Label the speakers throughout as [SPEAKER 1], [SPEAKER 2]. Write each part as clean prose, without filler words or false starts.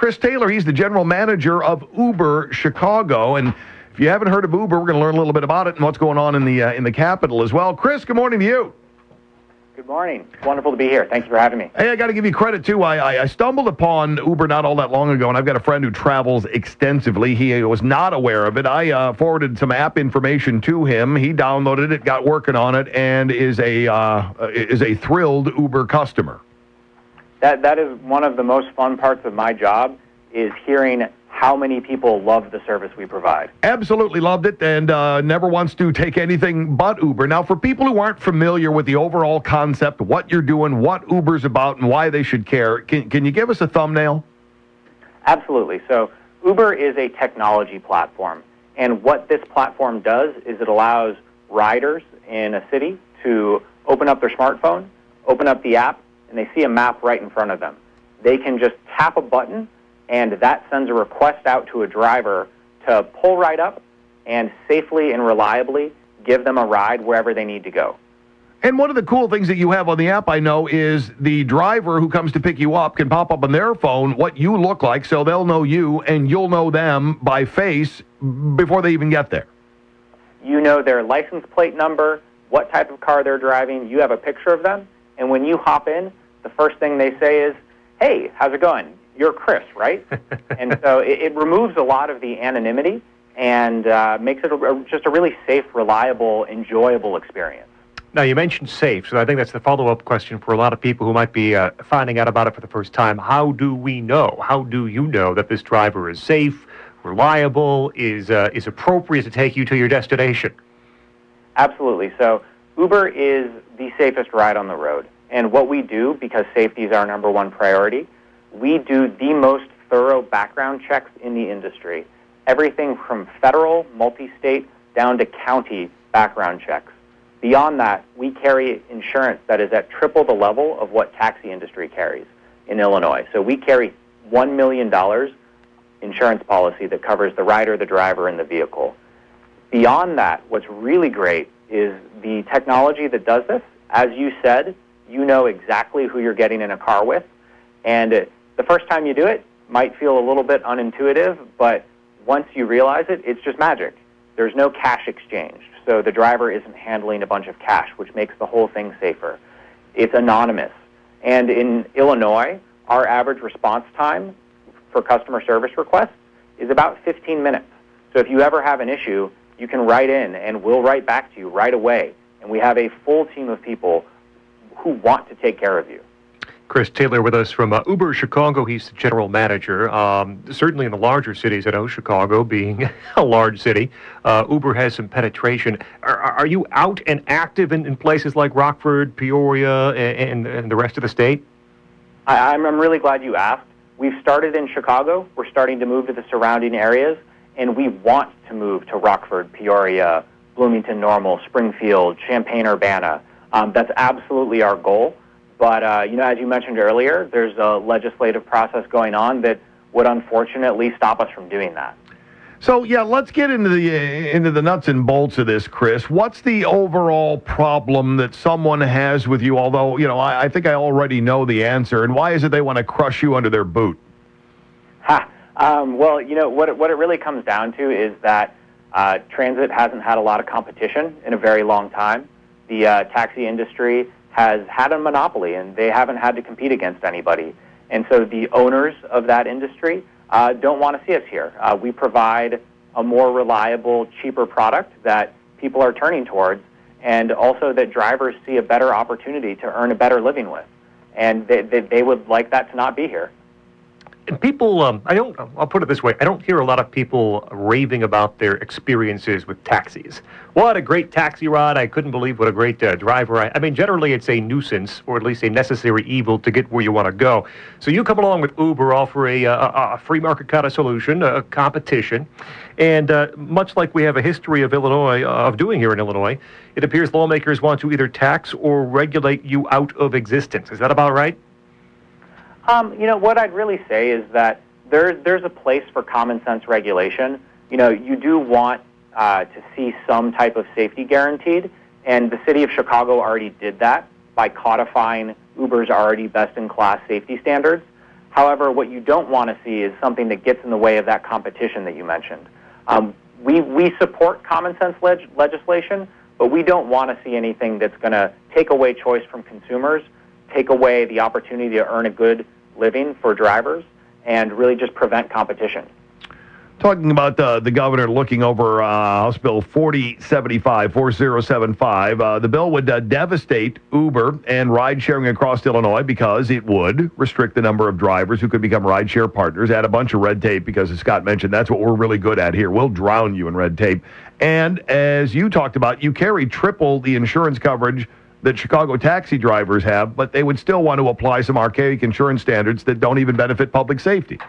[SPEAKER 1] Chris Taylor. He's the general manager of Uber Chicago. And if you haven't heard of Uber, we're going to learn a little bit about it and what's going on in the capital as well. Chris, good morning to you.
[SPEAKER 2] Good morning. It's wonderful to be here. Thank you for having me.
[SPEAKER 1] Hey, I got to give you credit, too. I stumbled upon Uber not all that long ago, and I've got a friend who travels extensively. He was not aware of it. I forwarded some app information to him. He downloaded it, got working on it, and is a thrilled Uber customer.
[SPEAKER 2] That is one of the most fun parts of my job, is hearing how many people love the service we provide.
[SPEAKER 1] Absolutely loved it, and never wants to take anything but Uber. Now, for people who aren't familiar with the overall concept, what you're doing, what Uber's about, and why they should care, can you give us a thumbnail?
[SPEAKER 2] Absolutely. So Uber is a technology platform, and what this platform does is it allows riders in a city to open up their smartphone, open up the app, and they see a map right in front of them. They can just tap a button, and that sends a request out to a driver to pull right up and safely and reliably give them a ride wherever they need to go.
[SPEAKER 1] And one of the cool things that you have on the app, I know, is the driver who comes to pick you up can pop up on their phone what you look like, so they'll know you and you'll know them by face before they even get there.
[SPEAKER 2] You know their license plate number, what type of car they're driving. You have a picture of them, and when you hop in, the first thing they say is, "Hey, how's it going? You're Chris, right?" And so it removes a lot of the anonymity and makes it just a really safe, reliable, enjoyable experience.
[SPEAKER 3] Now, you mentioned safe, so I think that's the follow-up question for a lot of people who might be finding out about it for the first time. How do we know? How do you know that this driver is safe, reliable, is appropriate to take you to your destination?
[SPEAKER 2] Absolutely. So Uber is the safest ride on the road. And what we do, because safety is our number one priority, we do the most thorough background checks in the industry. Everything from federal, multi-state, down to county background checks. Beyond that, we carry insurance that is at triple the level of what taxi industry carries in Illinois. So we carry $1 million insurance policy that covers the rider, the driver, and the vehicle. Beyond that, what's really great is the technology that does this. As you said, you know exactly who you're getting in a car with. And the first time you do it might feel a little bit unintuitive, but once you realize it, it's just magic. There's no cash exchanged, so the driver isn't handling a bunch of cash, which makes the whole thing safer. It's anonymous. And in Illinois, our average response time for customer service requests is about 15 minutes. So if you ever have an issue, you can write in, and we'll write back to you right away. And we have a full team of people who want to take care of you.
[SPEAKER 3] Chris Taylor with us from Uber Chicago. He's the general manager. Certainly in the larger cities, I know, Chicago being a large city, Uber has some penetration. Are you out and active in places like Rockford, Peoria, and the rest of the state?
[SPEAKER 2] I'm really glad you asked. We've started in Chicago. We're starting to move to the surrounding areas, and we want to move to Rockford, Peoria, Bloomington Normal, Springfield, Champaign-Urbana. That's absolutely our goal. But, as you mentioned earlier, there's a legislative process going on that would unfortunately stop us from doing that.
[SPEAKER 1] So, yeah, let's get into the nuts and bolts of this, Chris. What's the overall problem that someone has with you? Although, I think I already know the answer. And why is it they want to crush you under their boot?
[SPEAKER 2] Well, what it really comes down to is that transit hasn't had a lot of competition in a very long time. The taxi industry has had a monopoly, and they haven't had to compete against anybody. And so the owners of that industry don't want to see us here. We provide a more reliable, cheaper product that people are turning towards, and also that drivers see a better opportunity to earn a better living with. And they would like that to not be here.
[SPEAKER 3] And people, I'll put it this way, I don't hear a lot of people raving about their experiences with taxis. What a great taxi ride. I couldn't believe what a great driver. I mean, generally it's a nuisance, or at least a necessary evil to get where you want to go. So you come along with Uber, offer a free market kind of solution, a competition. And much like we have a history of doing here in Illinois, it appears lawmakers want to either tax or regulate you out of existence. Is that about right?
[SPEAKER 2] What I'd really say is that there's a place for common sense regulation. You do want to see some type of safety guaranteed, and the city of Chicago already did that by codifying Uber's already best-in-class safety standards. However, what you don't want to see is something that gets in the way of that competition that you mentioned. We support common sense legislation, but we don't want to see anything that's going to take away choice from consumers, take away the opportunity to earn a good living for drivers, and really just prevent competition.
[SPEAKER 1] Talking about the governor looking over House Bill 4075, the bill would devastate Uber and ride-sharing across Illinois because it would restrict the number of drivers who could become ride-share partners, add a bunch of red tape because, as Scott mentioned, that's what we're really good at here. We'll drown you in red tape. And as you talked about, you carry triple the insurance coverage that Chicago taxi drivers have, but they would still want to apply some archaic insurance standards that don't even benefit public safety.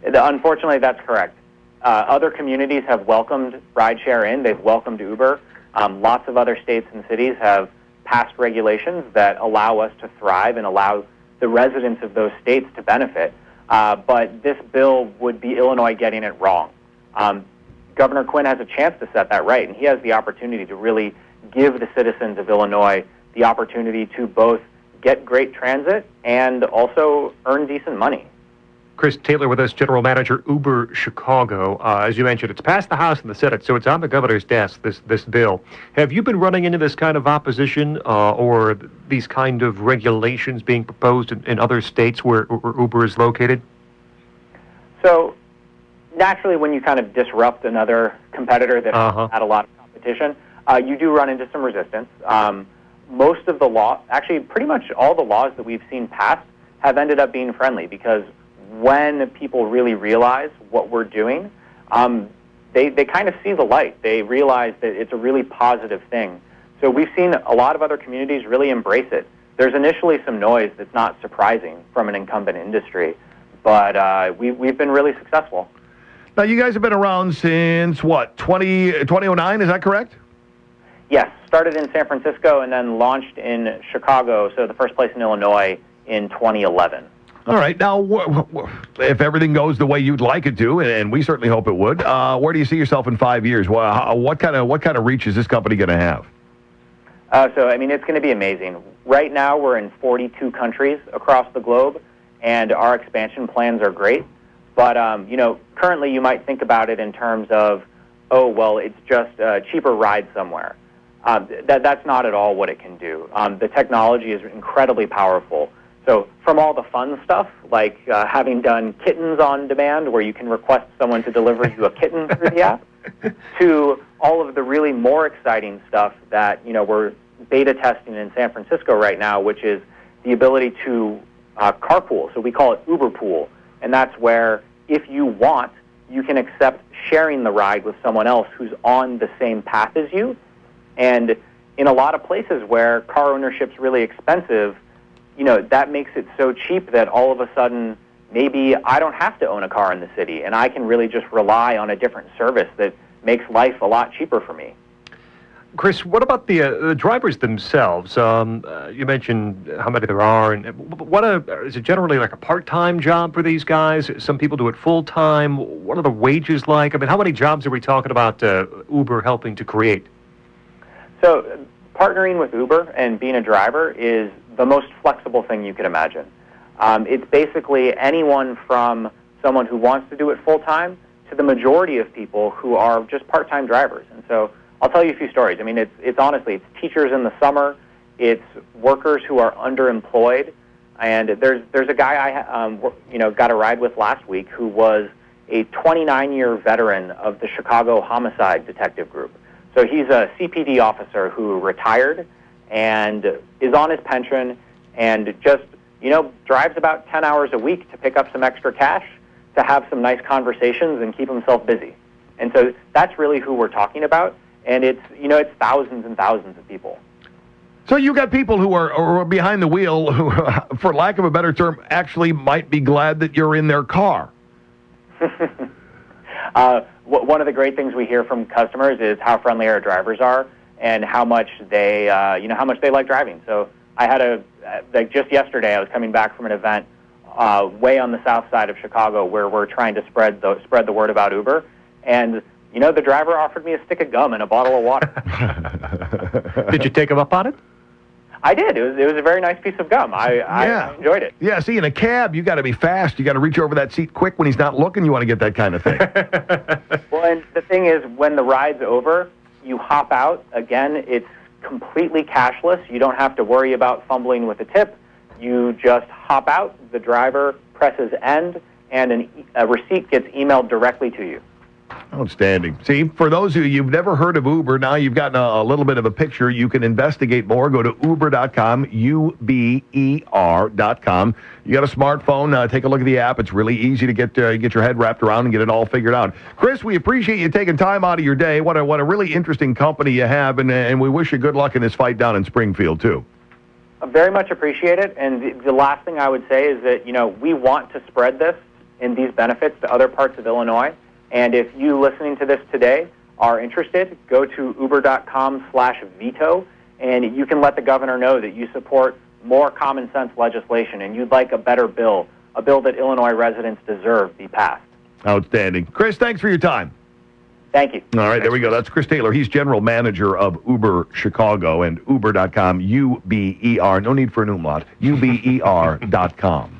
[SPEAKER 2] Unfortunately, that's correct. Other communities have welcomed rideshare in. They've welcomed Uber. Lots of other states and cities have passed regulations that allow us to thrive and allow the residents of those states to benefit. But this bill would be Illinois getting it wrong. Governor Quinn has a chance to set that right, and he has the opportunity to really give the citizens of Illinois the opportunity to both get great transit and also earn decent money.
[SPEAKER 3] Chris Taylor with us, General Manager, Uber Chicago. As you mentioned, it's passed the House and the Senate, so it's on the governor's desk, this bill. Have you been running into this kind of opposition or these kind of regulations being proposed in other states where Uber is located?
[SPEAKER 2] So, naturally, when you kind of disrupt another competitor that has had a lot of competition, you do run into some resistance. Most of the law, actually pretty much all the laws that we've seen passed have ended up being friendly because when people really realize what we're doing, they kind of see the light. They realize that it's a really positive thing. So we've seen a lot of other communities really embrace it. There's initially some noise that's not surprising from an incumbent industry, but we've been really successful.
[SPEAKER 1] Now, you guys have been around since, what, 2009, is that correct?
[SPEAKER 2] Yes, started in San Francisco and then launched in Chicago, so the first place in Illinois in 2011.
[SPEAKER 1] All right. Now, if everything goes the way you'd like it to, and we certainly hope it would, where do you see yourself in 5 years? What kind of reach is this company going to have?
[SPEAKER 2] So, I mean, it's going to be amazing. Right now, we're in 42 countries across the globe, and our expansion plans are great. But, currently you might think about it in terms of, oh, well, it's just a cheaper ride somewhere. That's not at all what it can do. The technology is incredibly powerful. So from all the fun stuff, like having done kittens on demand, where you can request someone to deliver you a kitten through the app, to all of the really more exciting stuff that, we're beta testing in San Francisco right now, which is the ability to carpool. So we call it Uber Pool. And that's where, if you want, you can accept sharing the ride with someone else who's on the same path as you. And in a lot of places where car ownership's really expensive, that makes it so cheap that all of a sudden maybe I don't have to own a car in the city, and I can really just rely on a different service that makes life a lot cheaper for me.
[SPEAKER 3] Chris, what about the drivers themselves? You mentioned how many there are, and is it generally like a part-time job for these guys? Some people do it full-time. What are the wages like? I mean, how many jobs are we talking about Uber helping to create?
[SPEAKER 2] So partnering with Uber and being a driver is the most flexible thing you could imagine. It's basically anyone from someone who wants to do it full-time to the majority of people who are just part-time drivers. And so I'll tell you a few stories. I mean, it's honestly, it's teachers in the summer, it's workers who are underemployed, and there's a guy I got a ride with last week who was a 29-year veteran of the Chicago Homicide Detective Group. So he's a CPD officer who retired and is on his pension and just, drives about 10 hours a week to pick up some extra cash, to have some nice conversations and keep himself busy. And so that's really who we're talking about. And it's thousands and thousands of people.
[SPEAKER 1] So you got people who are behind the wheel who, for lack of a better term, actually might be glad that you're in their car.
[SPEAKER 2] One of the great things we hear from customers is how friendly our drivers are and how much they, how much they like driving. So I had just yesterday, I was coming back from an event way on the south side of Chicago where we're trying to spread the word about Uber, and the driver offered me a stick of gum and a bottle of water.
[SPEAKER 3] Did you take him up on it?
[SPEAKER 2] I did. It was a very nice piece of gum. I enjoyed it.
[SPEAKER 1] Yeah, see, in a cab, you got to be fast. You got to reach over that seat quick when he's not looking. You want to get that kind of thing.
[SPEAKER 2] Well, and the thing is, when the ride's over, you hop out. Again, it's completely cashless. You don't have to worry about fumbling with a tip. You just hop out, the driver presses end, and a receipt gets emailed directly to you.
[SPEAKER 1] Outstanding. See, for those of you've never heard of Uber, now you've gotten a little bit of a picture. You can investigate more. Go to uber.com, UBER.com. You got a smartphone, take a look at the app. It's really easy to get your head wrapped around and get it all figured out. Chris, we appreciate you taking time out of your day. What a really interesting company you have, and we wish you good luck in this fight down in Springfield, too.
[SPEAKER 2] I very much appreciate it. And the last thing I would say is that, we want to spread this and these benefits to other parts of Illinois. And if you listening to this today are interested, go to uber.com/veto, and you can let the governor know that you support more common sense legislation and you'd like a better bill, a bill that Illinois residents deserve be passed.
[SPEAKER 1] Outstanding. Chris, thanks for your time.
[SPEAKER 2] Thank you.
[SPEAKER 1] All right, there we go. That's Chris Taylor. He's general manager of Uber Chicago and uber.com, UBER. No need for an umlaut. UBER.com.